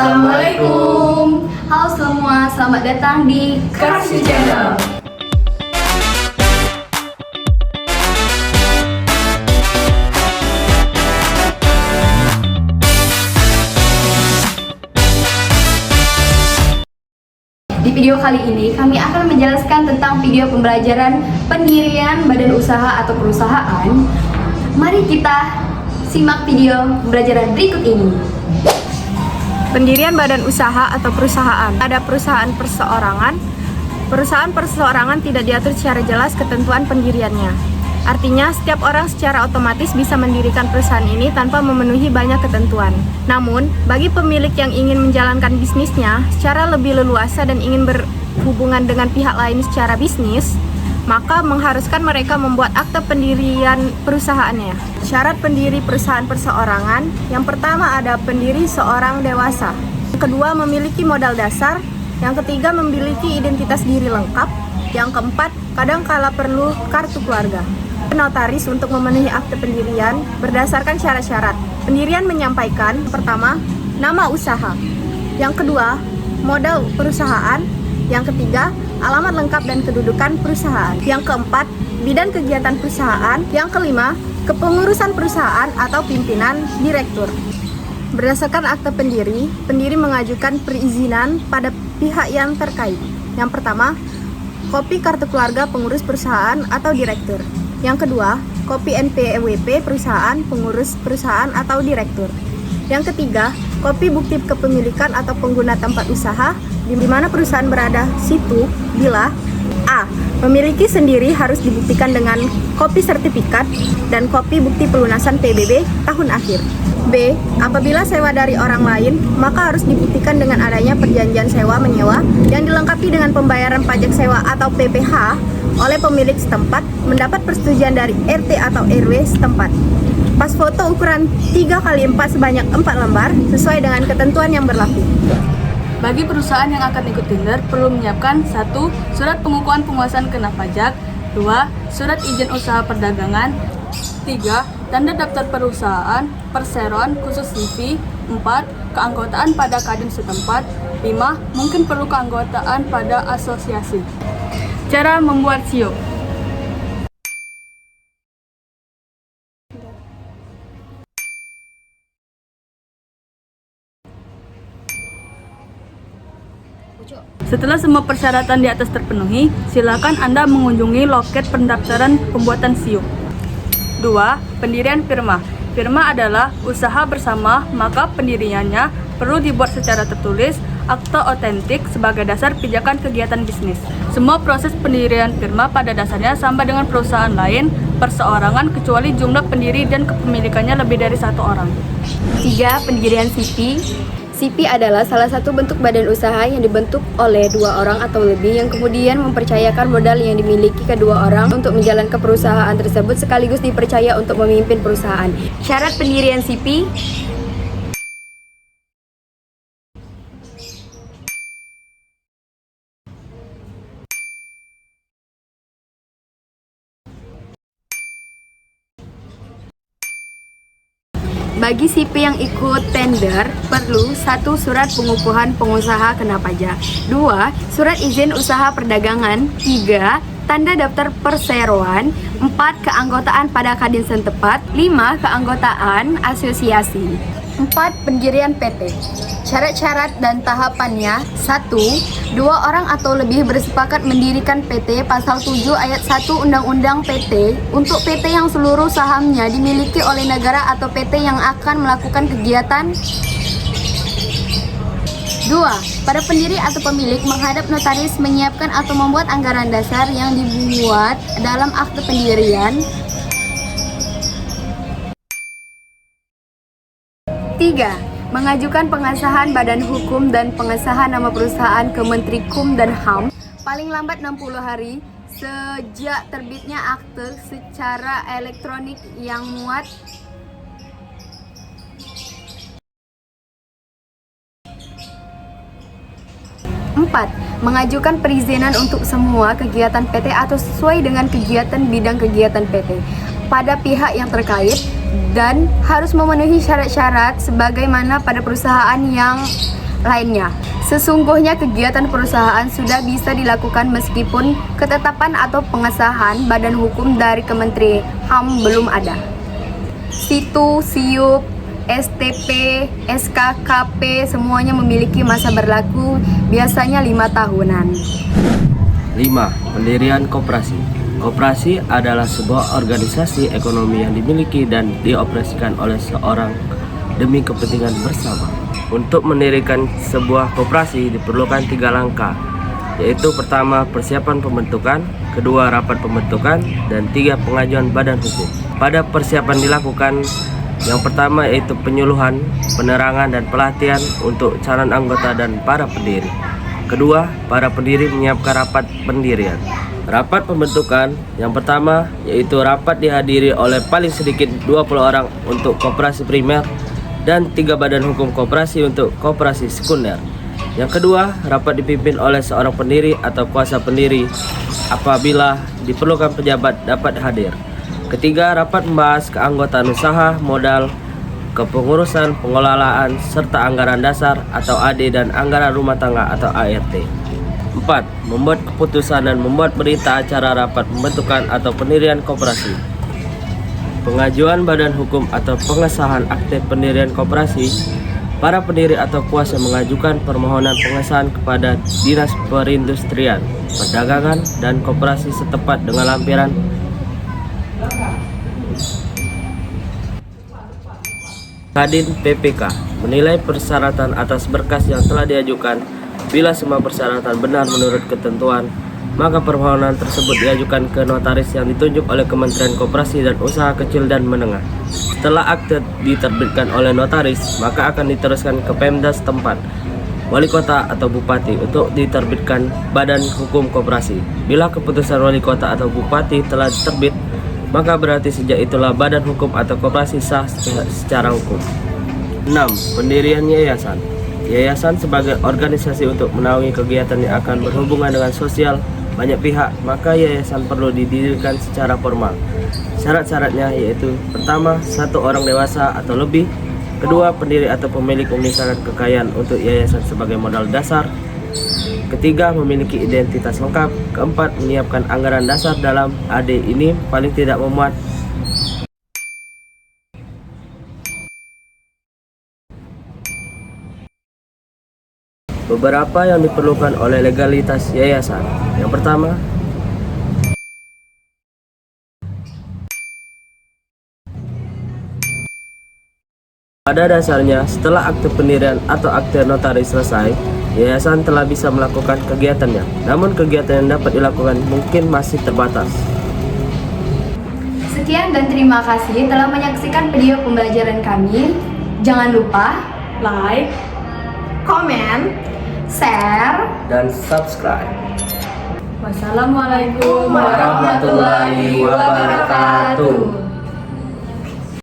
Assalamualaikum. Halo semua, selamat datang di Kasih Channel. Di video kali ini kami akan menjelaskan tentang video pembelajaran pendirian badan usaha atau perusahaan. Mari kita simak video pembelajaran berikut ini. Pendirian badan usaha atau perusahaan. Ada perusahaan perseorangan. Perusahaan perseorangan tidak diatur secara jelas ketentuan pendiriannya. Artinya, setiap orang secara otomatis bisa mendirikan perusahaan ini tanpa memenuhi banyak ketentuan. Namun, bagi pemilik yang ingin menjalankan bisnisnya secara lebih leluasa dan ingin berhubungan dengan pihak lain secara bisnis, maka mengharuskan mereka membuat akte pendirian perusahaannya. Syarat pendiri perusahaan perseorangan, yang pertama ada pendiri seorang dewasa. Yang kedua, memiliki modal dasar. Yang ketiga, memiliki identitas diri lengkap. Yang keempat, kadangkala perlu kartu keluarga. Notaris untuk memenuhi akte pendirian berdasarkan syarat-syarat. Pendirian menyampaikan, pertama, nama usaha. Yang kedua, modal perusahaan. Yang ketiga, alamat lengkap dan kedudukan perusahaan. Yang keempat, bidang kegiatan perusahaan. Yang kelima, kepengurusan perusahaan atau pimpinan direktur. Berdasarkan akte pendiri, pendiri mengajukan perizinan pada pihak yang terkait. Yang pertama, kopi kartu keluarga pengurus perusahaan atau direktur. Yang kedua, kopi NPWP perusahaan, pengurus perusahaan atau direktur. Yang ketiga, kopi bukti kepemilikan atau pengguna tempat usaha di mana perusahaan berada situ bila A. Memiliki sendiri harus dibuktikan dengan kopi sertifikat dan kopi bukti pelunasan PBB tahun akhir. B. Apabila sewa dari orang lain, maka harus dibuktikan dengan adanya perjanjian sewa-menyewa yang dilengkapi dengan pembayaran pajak sewa atau PPh oleh pemilik setempat, mendapat persetujuan dari RT atau RW setempat. Pas foto ukuran 3x4 sebanyak 4 lembar sesuai dengan ketentuan yang berlaku. Bagi perusahaan yang akan ikut tender perlu menyiapkan 1. Surat pengukuhan penguasaan kena pajak. 2. Surat izin usaha perdagangan. 3. Tanda daftar perusahaan, perseroan khusus CV. 4. Keanggotaan pada kadin setempat. 5. Mungkin perlu keanggotaan pada asosiasi. Cara membuat SIO. Setelah semua persyaratan di atas terpenuhi, silakan Anda mengunjungi loket pendaftaran pembuatan SIO. 2. Pendirian firma. Firma adalah usaha bersama, maka pendiriannya perlu dibuat secara tertulis, akte otentik sebagai dasar pijakan kegiatan bisnis. Semua proses pendirian firma pada dasarnya sama dengan perusahaan lain, perseorangan kecuali jumlah pendiri dan kepemilikannya lebih dari 1 orang. 3. Pendirian CP. CP adalah salah satu bentuk badan usaha yang dibentuk oleh 2 orang atau lebih yang kemudian mempercayakan modal yang dimiliki kedua orang untuk menjalankan perusahaan tersebut sekaligus dipercaya untuk memimpin perusahaan. Syarat pendirian CP. Bagi CP yang ikut tender, perlu 1. Surat pengukuhan pengusaha kena pajak. 2. Surat izin usaha perdagangan. 3. Tanda daftar perseroan. 4. Keanggotaan pada kadin setempat. 5. Keanggotaan asosiasi. 4. Pendirian PT. Syarat-syarat dan tahapannya. 1. 2 orang atau lebih bersepakat mendirikan PT pasal 7 ayat 1 Undang-Undang PT untuk PT yang seluruh sahamnya dimiliki oleh negara atau PT yang akan melakukan kegiatan. 2. Pada pendiri atau pemilik menghadap notaris menyiapkan atau membuat anggaran dasar yang dibuat dalam akte pendirian. 3. Mengajukan pengesahan badan hukum dan pengesahan nama perusahaan ke Menteri Kum dan HAM paling lambat 60 hari sejak terbitnya akte secara elektronik yang muat. 4. Mengajukan perizinan untuk semua kegiatan PT atau sesuai dengan kegiatan bidang kegiatan PT pada pihak yang terkait dan harus memenuhi syarat-syarat sebagaimana pada perusahaan yang lainnya. Sesungguhnya kegiatan perusahaan sudah bisa dilakukan meskipun ketetapan atau pengesahan badan hukum dari Kementerian HAM belum ada. Situ, SIUP, STP, SKKP semuanya memiliki masa berlaku biasanya 5 tahunan. 5. Pendirian koperasi. Koperasi adalah sebuah organisasi ekonomi yang dimiliki dan dioperasikan oleh seorang demi kepentingan bersama. Untuk mendirikan sebuah koperasi diperlukan 3 langkah, yaitu pertama persiapan pembentukan, kedua rapat pembentukan, dan 3 pengajuan badan hukum. Pada persiapan dilakukan yang pertama yaitu penyuluhan, penerangan, dan pelatihan untuk calon anggota dan para pendiri. Kedua, para pendiri menyiapkan rapat pendirian. Rapat pembentukan yang pertama yaitu rapat dihadiri oleh paling sedikit 20 orang untuk koperasi primer dan 3 badan hukum koperasi untuk koperasi sekunder. Yang kedua, rapat dipimpin oleh seorang pendiri atau kuasa pendiri apabila diperlukan pejabat dapat hadir. Ketiga, rapat membahas keanggotaan usaha, modal, kepengurusan, pengelolaan, serta anggaran dasar atau AD dan anggaran rumah tangga atau ART. 4. Membuat keputusan dan membuat berita acara rapat pembentukan atau pendirian koperasi. Pengajuan badan hukum atau pengesahan akte pendirian koperasi. Para pendiri atau kuasa mengajukan permohonan pengesahan kepada Dinas Perindustrian, Perdagangan, dan Koperasi setempat dengan lampiran Kadin PPK menilai persyaratan atas berkas yang telah diajukan. Bila semua persyaratan benar menurut ketentuan, maka permohonan tersebut diajukan ke notaris yang ditunjuk oleh Kementerian Koperasi dan Usaha Kecil dan Menengah. Setelah akte diterbitkan oleh notaris, maka akan diteruskan ke Pemda setempat, wali kota atau bupati untuk diterbitkan badan hukum koperasi. Bila keputusan wali kota atau bupati telah terbit, maka berarti sejak itulah badan hukum atau koperasi sah secara hukum. 6. Pendirian yayasan. Yayasan sebagai organisasi untuk menaungi kegiatan yang akan berhubungan dengan sosial banyak pihak, maka yayasan perlu didirikan secara formal. Syarat-syaratnya yaitu pertama, 1 orang dewasa atau lebih. Kedua, pendiri atau pemilik memisahkan kekayaan untuk yayasan sebagai modal dasar. Ketiga, memiliki identitas lengkap. Keempat, menyiapkan anggaran dasar dalam AD ini paling tidak memuat beberapa yang diperlukan oleh legalitas yayasan. Yang pertama, pada dasarnya setelah akte pendirian atau akte notaris selesai, yayasan telah bisa melakukan kegiatannya. Namun kegiatan yang dapat dilakukan mungkin masih terbatas. Sekian dan terima kasih telah menyaksikan video pembelajaran kami. Jangan lupa Like, komen, share. Dan subscribe. wassalamualaikum Warahmatullahi wabarakatuh.